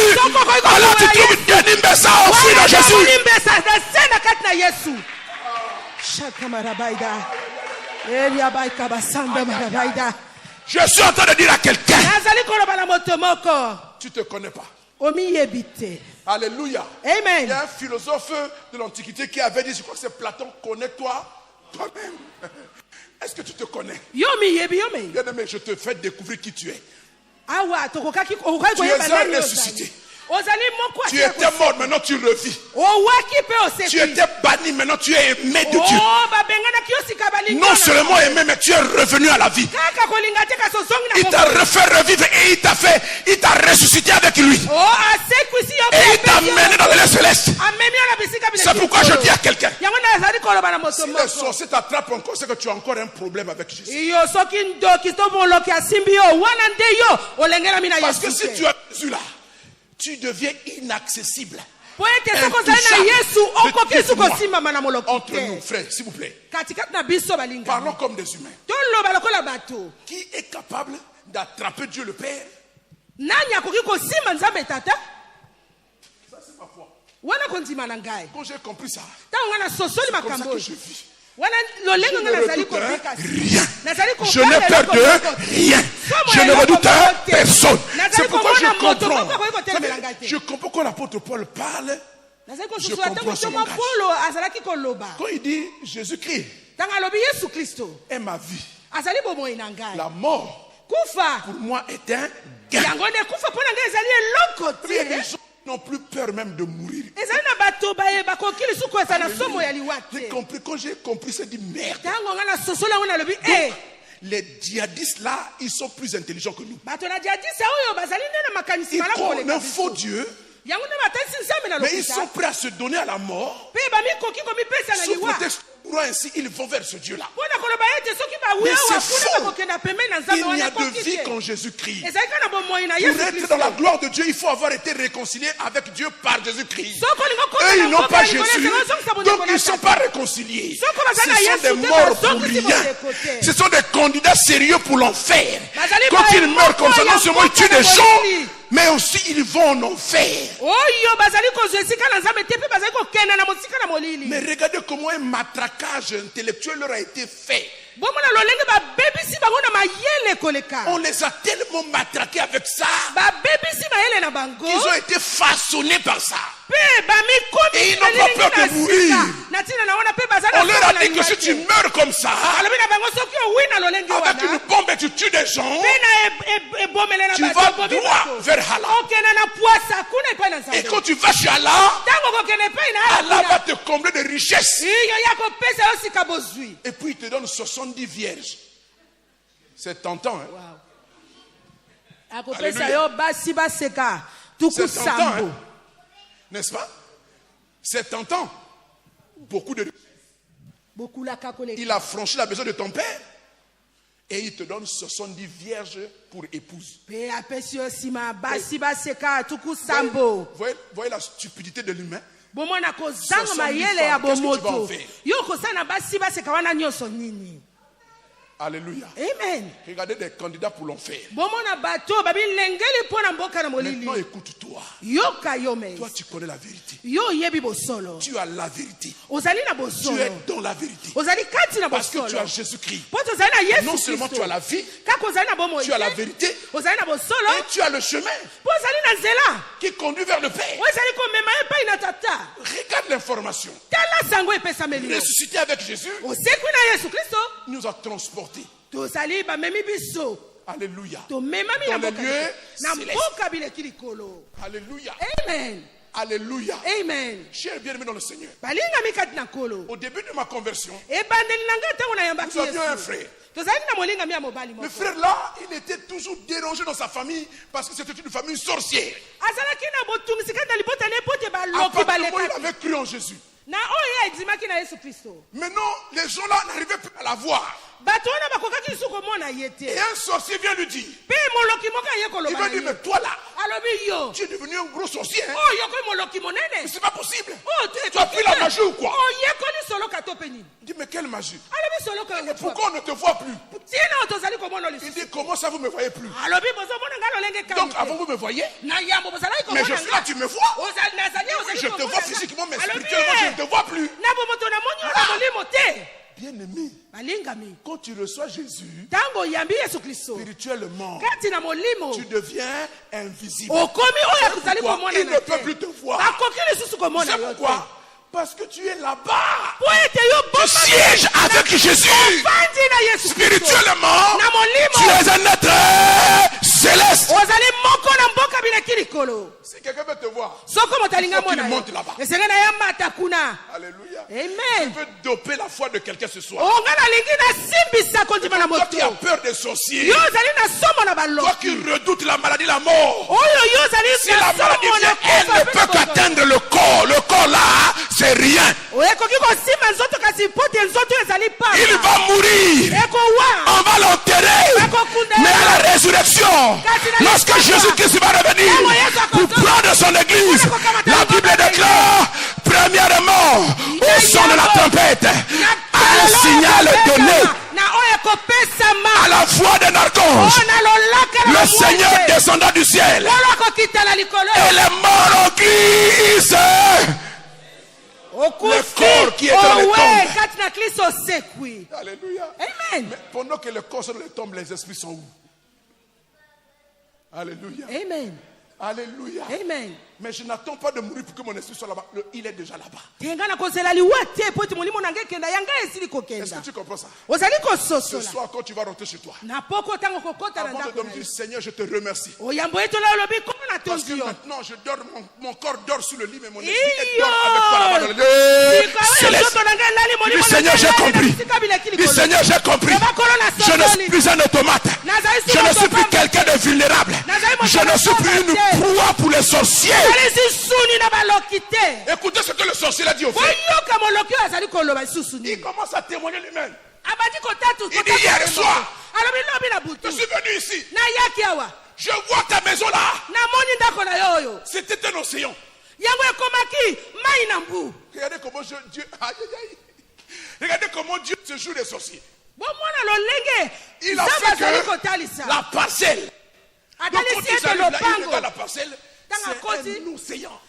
alors tu trouves Denis Mbessa offrir dans Jésus. Je suis en train de dire à quelqu'un, tu ne te connais pas. Alléluia. Amen. Il y a un philosophe de l'Antiquité qui avait dit, je crois que c'est Platon, connais-toi toi-même. Est-ce que tu te connais? Bien-aimé, je te fais découvrir qui tu es. Tu es un ressuscité. Tu étais mort, maintenant tu revis. Tu étais banni, maintenant tu es aimé de Dieu. Non seulement aimé, mais tu es revenu à la vie. Il t'a refait revivre et il t'a ressuscité avec lui. Et il t'a mené dans les célestes. C'est pourquoi je dis à quelqu'un, si les sorciers t'attrapent encore, c'est que tu as encore un problème avec Jésus. Parce que si tu as Jésus là, tu deviens inaccessible. Entre nous, frères, s'il vous plaît, parlons comme des humains. Qui est capable d'attraper Dieu le Père? Ça, c'est ma foi. Quand j'ai compris ça, c'est comme ça que je vis. Je ne redoute rien. Je n'ai peur de rien. Je ne redoute personne. C'est pourquoi je comprends. Je comprends quand l'apôtre Paul parle. Je comprends son langage. Quand il dit Jésus-Christ est ma vie, la mort pour moi est un gain. Les gens n'ont plus peur même de mourir. J'ai compris, quand j'ai compris, c'est dit merde. Les djihadistes là, ils sont plus intelligents que nous. Ils croient en un faux Dieu, mais ils sont prêts à se donner à la mort. Sous prétexte croient ainsi, ils vont vers ce Dieu-là. Mais c'est faux. Il n'y a de vie qu'en Jésus-Christ. Pour être dans la gloire de Dieu, il faut avoir été réconcilié avec Dieu par Jésus-Christ. Eux, ils n'ont pas Jésus, donc ils ne sont pas réconciliés. Ce sont des morts pour rien. Ce sont des candidats sérieux pour l'enfer. Quand ils meurent comme ça, non seulement ils tuent des gens, mais aussi ils vont en enfer. Mais regardez comment un matraquage intellectuel leur a été fait. On les a tellement matraqués avec ça qu'ils ont été façonnés par ça. Et ils n'ont pas peur de mourir. On leur a dit que si tu meurs comme ça, avec une bombe et tu tues des gens, tu vas droit vers Allah. Et quand tu vas chez Allah, Allah va te combler de richesses. Et puis il te donne 70 vierges. C'est tentant, hein? Alléluia. C'est tentant, hein? N'est-ce pas? C'est tentant. Beaucoup de... Il a franchi la maison de ton père et il te donne 70 vierges pour épouse. Voyez la stupidité de l'humain. Qu'est-ce que tu vas en faire? Alléluia. Amen. Regardez des candidats pour l'enfer. Maintenant écoute-toi. Toi tu connais la vérité. Tu as la vérité. Tu es dans la vérité. Parce que tu as Jésus-Christ. Non seulement tu as la vie, tu as la vérité et tu as le chemin qui conduit vers le Père. Regarde l'information. Ressuscité avec Jésus nous a transportés. Alléluia. Dans les lieux célestes. Alléluia. Amen. Alléluia. Amen. Cher bien-aimé dans le Seigneur. Au début de ma conversion, nous avions un frère. Le frère là, il était toujours dérangé dans sa famille parce que c'était une famille sorcière. Apparemment, il avait cru en Jésus. Maintenant, les gens là n'arrivaient plus à la voir. Et un sorcier vient lui dire, il va dire, mais toi là, tu es devenu un gros sorcier, hein? Mais c'est pas possible. Tu as pris la magie ou quoi? Il dit, mais quelle magie? Mais pourquoi on ne te voit plus? Il dit, comment ça vous me voyez plus? Donc avant vous me voyez, mais je suis là, tu me vois. Je te vois physiquement, mais spirituellement je ne te vois plus. Bien-aimé, quand tu reçois Jésus, spirituellement, tu deviens invisible. Il ne peut plus te voir. C'est pourquoi? Parce que tu es là-bas. Tu sièges avec Jésus. Spirituellement, tu es un être céleste. Si quelqu'un veut te voir, il faut qu'il monte là-bas. Alléluia. Amen. Je veux doper la foi de quelqu'un ce soir. Toi qui as peur des sorciers, toi qui redoutes la maladie, la mort, si la maladie vient, elle ne peut qu'atteindre le corps. Le corps là, c'est rien. Il va mourir. On va l'enterrer. Mais à la résurrection, lorsque Jésus-Christ va revenir pour prendre son église, la Bible déclare, premièrement, au son de la trompette, un signal donné à la voix d'un archange, le Seigneur descendant du ciel, et les morts en Christ. Le corps qui est dans les tombes. Alléluia. Amen. Mais pendant que le corps sont dans les tombes, les esprits sont où? Alléluia. Amen. Alléluia. Amen. Mais je n'attends pas de mourir pour que mon esprit soit là-bas. Il est déjà là-bas. Est-ce que tu comprends ça? Ce soir, quand tu vas rentrer chez toi, avant de me dire, Seigneur, je te remercie. Parce que maintenant, mon corps dort sur le lit, mais mon esprit dort avec toi là-bas dans le lieu céleste. Dis, Seigneur, j'ai compris. Dis, Seigneur, j'ai compris. Je ne suis plus un automate. Je ne suis plus quelqu'un de vulnérable. Je ne suis plus une proie pour les sorciers. Écoutez ce que le sorcier a dit au frère. Il commence à témoigner lui-même. Il dit hier soir, je suis venu ici. Je vois ta maison là. C'était un océan. Regardez comment Dieu. Regardez comment Dieu se joue des sorciers. Il a fait que la parcelle. Donc quand ils arrivent là, ils regardent la parcelle. C'est un océan.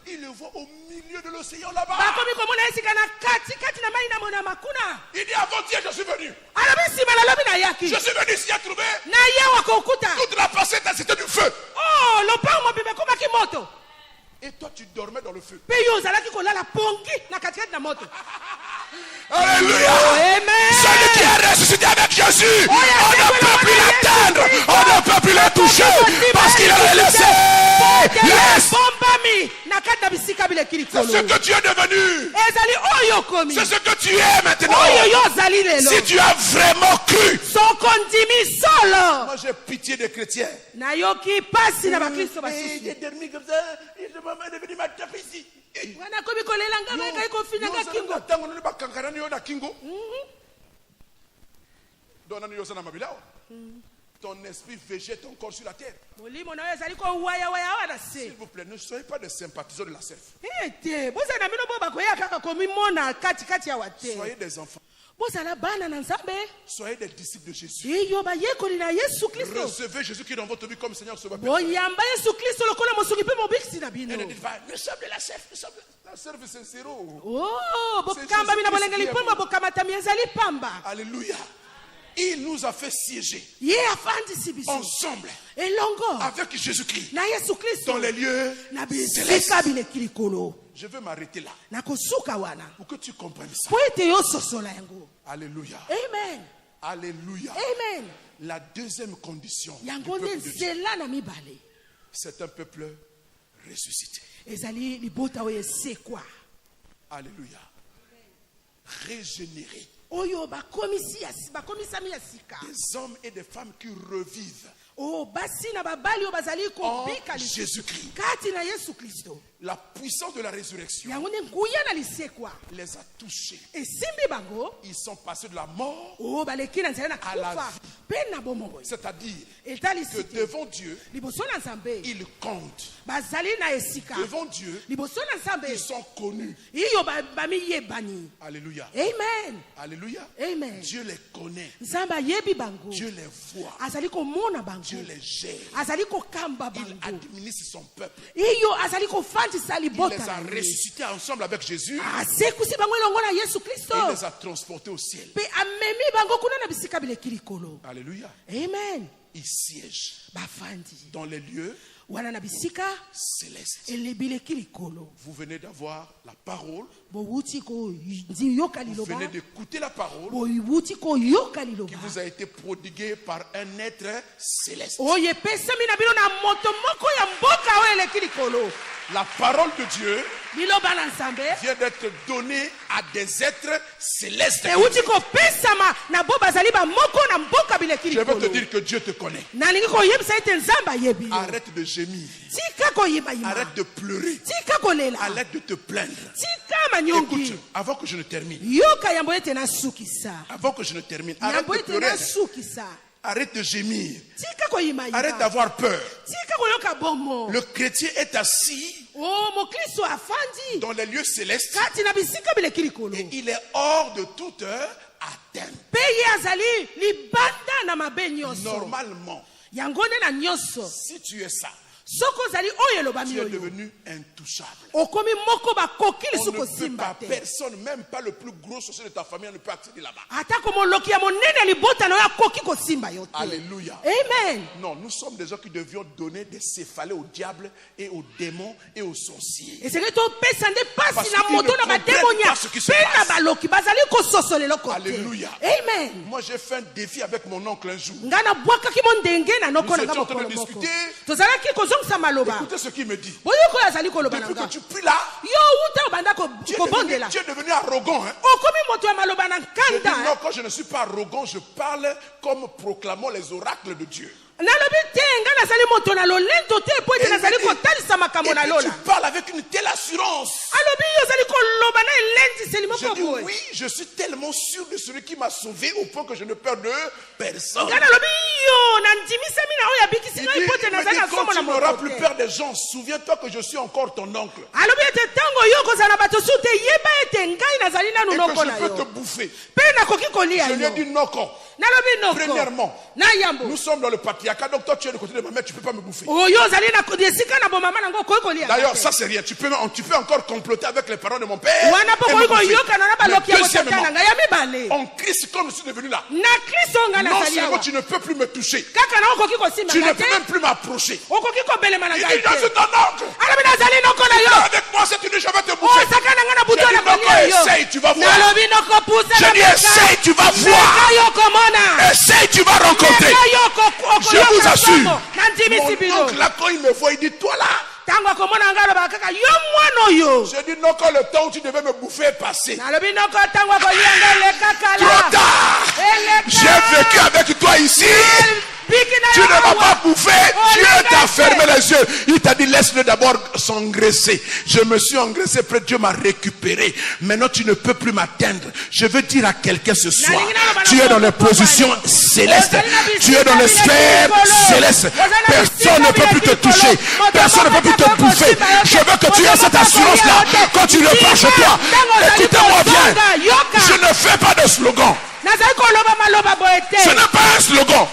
Il le voit au milieu de l'océan là-bas. Il dit avant-hier je suis venu. Je suis venu ici à trouver toute la parcelle, c'était du feu. Alléluia. Amen. Celui qui est ressuscité avec Jésus, on ne peut plus l'atteindre, on ne peut plus le toucher, parce qu'il est laissé. Yes. C'est ce que tu es devenu. C'est ce que tu es maintenant. Si tu as vraiment cru. Moi j'ai pitié des chrétiens. Il est dormi comme ça. Il est devenu ma tape ici. Ton esprit végète encore sur la terre. S'il vous plaît, ne soyez pas des sympathisants de la self. Soyez des enfants. Soyez des disciples de Jésus. Recevez Jésus qui est dans votre vie comme Seigneur Sauveur. Et ne dites pas, nous sommes de la self. Nous sommes de la self, c'est zéro. Alléluia. Il nous a fait siéger ensemble avec Jésus-Christ dans les lieux célestes. Je veux m'arrêter là pour que tu comprennes ça. Alléluia. Amen. Alléluia. Amen. La deuxième condition du peuple de Dieu, c'est un peuple ressuscité. Alléluia. Régénéré. Des hommes et des femmes qui revivent en Jésus-Christ. La puissance de la résurrection les a touchés. Ils sont passés de la mort à la vie. C'est-à-dire que devant Dieu, ils comptent. Devant Dieu, ils sont connus. Alléluia. Amen. Alléluia. Amen. Dieu les connaît. Dieu les voit. Dieu les gère. Il administre son peuple. Il les a ressuscités ensemble avec Jésus. Et il les a transportés au ciel. Alléluia. Amen. Il siège dans les lieux célestes. Vous venez d'avoir la parole. Vous venez d'écouter la parole qui vous a été prodiguée par un être céleste. La parole de Dieu vient d'être donnée à des êtres célestes. Je veux te dire que Dieu te connaît. Arrête de gémir. Arrête de pleurer. Arrête de te plaindre. Écoute, avant que je ne termine. Avant que je ne termine. Arrête de pleurer. Arrête de gémir. Arrête d'avoir peur. Le chrétien est assis dans les lieux célestes et il est hors de toute atteinte. Normalement, si tu es ça, tu es devenu intouchable. On ne peut pas, personne, même pas le plus gros sorcier de ta famille, ne peut accéder là-bas. Alléluia. Amen. Non, nous sommes des gens qui devions donner des céphalées au diable et aux démons et aux sorciers. Parce qu'ils ne comprennent pas ce qui se passe. Alléluia. Amen. Moi j'ai fait un défi avec mon oncle un jour. Nous étions en train de discuter. Écoutez ce qu'il me dit. Depuis que tu pries là, tu es devenu arrogant. Hein? Je dis non, quand je ne suis pas arrogant, je parle comme proclamant les oracles de Dieu. Et tu parles avec une telle assurance. Je dis oui, je suis tellement sûr de celui qui m'a sauvé au point que je ne perds de personne. Il dit, quand tu n'auras plus peur des gens, souviens-toi que je suis encore ton oncle. Et que je peux te bouffer. Je lui ai dit non. Premièrement, nous sommes dans le patriarcat, donc toi tu es du côté de ma mère, tu ne peux pas me bouffer. D'ailleurs, ça c'est rien. Tu peux encore comploter avec les parents de mon père. Deuxièmement, en Christ, comme je suis devenu là, non seulement tu ne peux plus me toucher, tu ne peux même plus m'approcher. Il dit, je suis ton oncle. Il est avec moi cette nuit, je vais te bouffer. osaka na nga na butu J'ai dit, na Noko, kolia yo essaye, tu vas voir. nalobi nokopusa J'ai dit, essaye, tu vas voir. yo komona Essaye, tu vas rencontrer. Je vous assure. Mon oncle, là, quand il me voit, il dit, toi là. tango akomona nga aloba kaka yo mwana oyo J'ai dit, non, quand le temps où tu devais me bouffer est passé. nalobi noko tango akolia nga eleka kala Trop tard. J'ai vécu avec toi ici. Tu ne m'as pas bouffé. Dieu t'a fermé les yeux. Il t'a dit, laisse-le d'abord s'engraisser. Je me suis engraissé. Près Dieu m'a récupéré. Maintenant, tu ne peux plus m'atteindre. Je veux dire à quelqu'un ce soir, tu es dans les positions célestes. Tu es dans les sphères célestes. Personne ne peut plus te toucher. Personne ne peut plus te bouffer. Je veux que tu aies cette assurance-là. Quand tu le prends chez toi, écoutez-moi bien. Je ne fais pas de slogan. Ce n'est pas un slogan.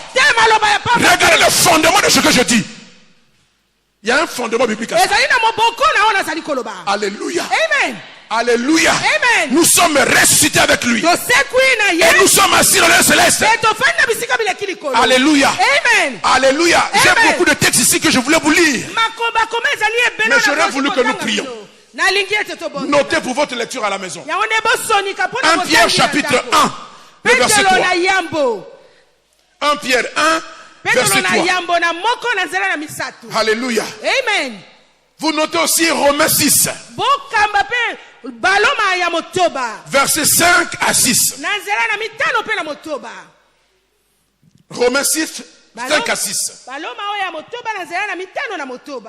Regardez le fondement de ce que je dis. Il y a un fondement biblique. Alléluia. Amen. Alléluia. Amen. Nous sommes ressuscités avec lui. Et nous sommes assis dans le céleste. Alléluia. Amen. Alléluia. J'ai beaucoup de textes ici que je voulais vous lire. Mais j'aurais voulu que nous prions. Notez pour votre lecture à la maison. 1 Pierre chapitre 1. Le verset 3. 1 Pierre 1, verset 3. Alléluia. Amen. Vous notez aussi Romains 6. Verset 5 à 6. Romains 6, 5 à 6.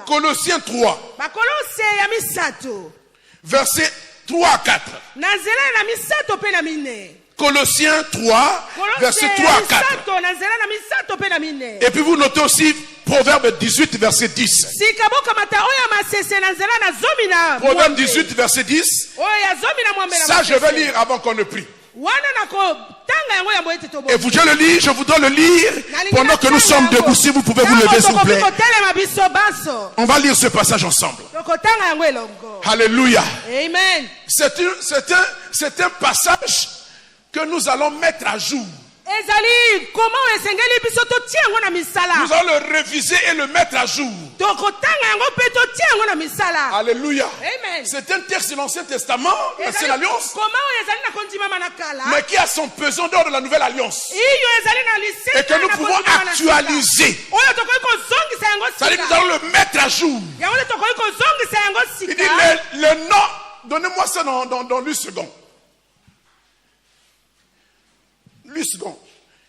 Colossiens 3. Verset 3 à 4. Colossiens 3, verset 3 à 4. Et puis vous notez aussi Proverbe 18, verset 10. Proverbe 18, verset 10. Ça, je vais lire avant qu'on ne prie. Et vous, je le lis, je voudrais le lire pendant que nous sommes debout. Si vous pouvez vous lever, s'il vous plaît. On va lire ce passage ensemble. Alléluia. Amen. C'est un passage que nous allons mettre à jour. Nous allons le réviser et le mettre à jour. Alléluia. C'est un texte de l'Ancien Testament, l'Ancienne Alliance, mais qui a son pesant d'or de la Nouvelle Alliance. Et que nous pouvons actualiser. C'est-à-dire que nous allons le mettre à jour. Il dit le nom, donnez-moi ça dans 8 secondes. 8 secondes.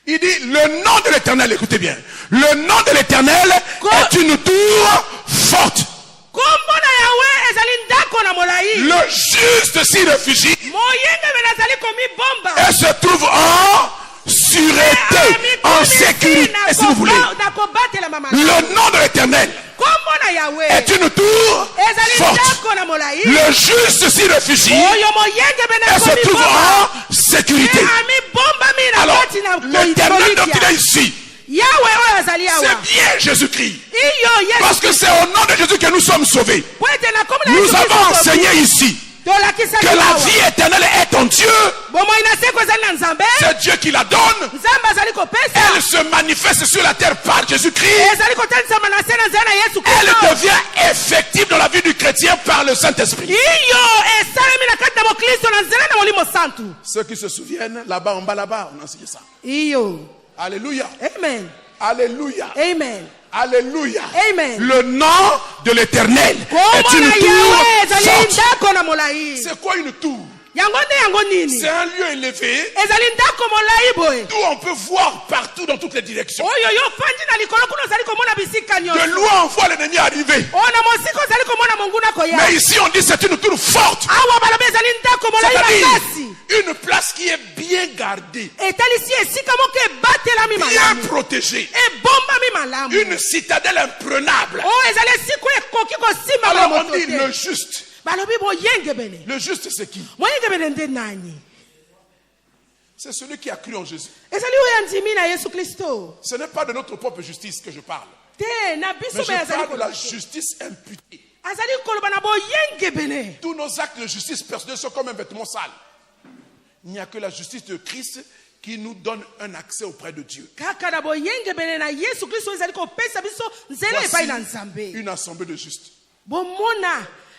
Il dit le nom de l'Éternel, écoutez bien. Le nom de l'Éternel est une tour forte. Le juste s'y réfugie et se trouve en sûreté, en sécurité. Et si vous voulez, le nom de l'Éternel est une tour forte. Le juste s'y réfugie et se trouve en sécurité. Alors, l'Éternel dont il est ici, c'est bien Jésus-Christ. Parce que c'est au nom de Jésus que nous sommes sauvés. Nous avons enseigné ici que la vie éternelle est en Dieu. C'est Dieu qui la donne. Elle se manifeste sur la terre par Jésus-Christ. Elle devient effective dans la vie du chrétien par le Saint-Esprit. Ceux qui se souviennent, là-bas, en bas, là-bas, on a enseigné ça. Alléluia. Amen. Alléluia. Amen. Alléluia. Amen. Le nom de l'Éternel est une tour forte. C'est quoi une tour? C'est un lieu élevé d'où on peut voir partout dans toutes les directions. De loin on voit l'ennemi arriver. Mais ici on dit c'est une tour forte. C'est-à-dire une place qui est bien gardée, bien protégée, une citadelle imprenable. Alors on dit le juste. Le juste c'est qui? C'est celui qui a cru en Jésus. Ce n'est pas de notre propre justice que je parle, mais je parle de la justice imputée. Tous nos actes de justice personnelle sont comme un vêtement sale. Il n'y a que la justice de Christ qui nous donne un accès auprès de Dieu. Voici une assemblée de justes.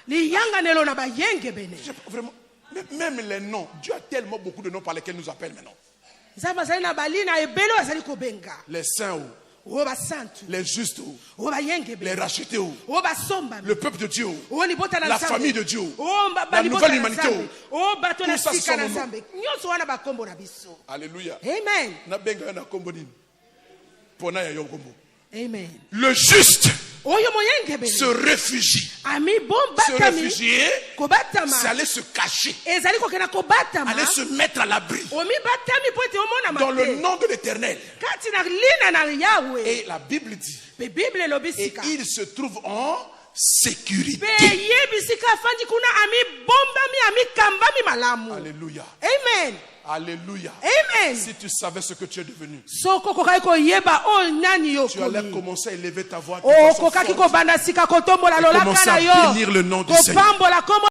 liyanganelo na bayenge bene. Vraiment, même les noms. Dieu a tellement beaucoup de noms par lesquels nous appelle maintenant. Nzambe azali na balina ebele azali kobenga. Les saints, O basantu. les justes, O bayenge les bene. rachetés, O basomba. le peuple de Dieu, O libota na la Nzambe. famille de Dieu, La la nouvelle humanité. O bato na Tout ça, ce sika sont na nos noms. Nzambe. Nyonso wana bakombo na biso. Alléluia. Amen. Na benga na kombo nini? Pona ya yo kombo. Amen. Le juste Oyo moyenge bene. se réfugie. Ami Se bombatami. réfugier, Kobatama. c'est aller se cacher, Ezali kokena kobatama. aller se mettre à l'abri Omi batami po ete omona dans le mate. nom de l'Éternel. Kati na lina na Yahweh. Et la Bible dit, Pe Bible elobi et sika. il se trouve en sécurité. Pe yebi sika afandi kuna ami bombami ami kambami malamu. Alléluia. Amen. Alléluia. Amen. Si tu savais ce que tu es devenu, Soko kokaki koyeba o nani yo tu allais komi. commencer à élever ta voix. de O façon kokaki forte. kobanda sika kotombola Et lolaka commencer na à yo. bénir le nom du Seigneur. Kopambola kombo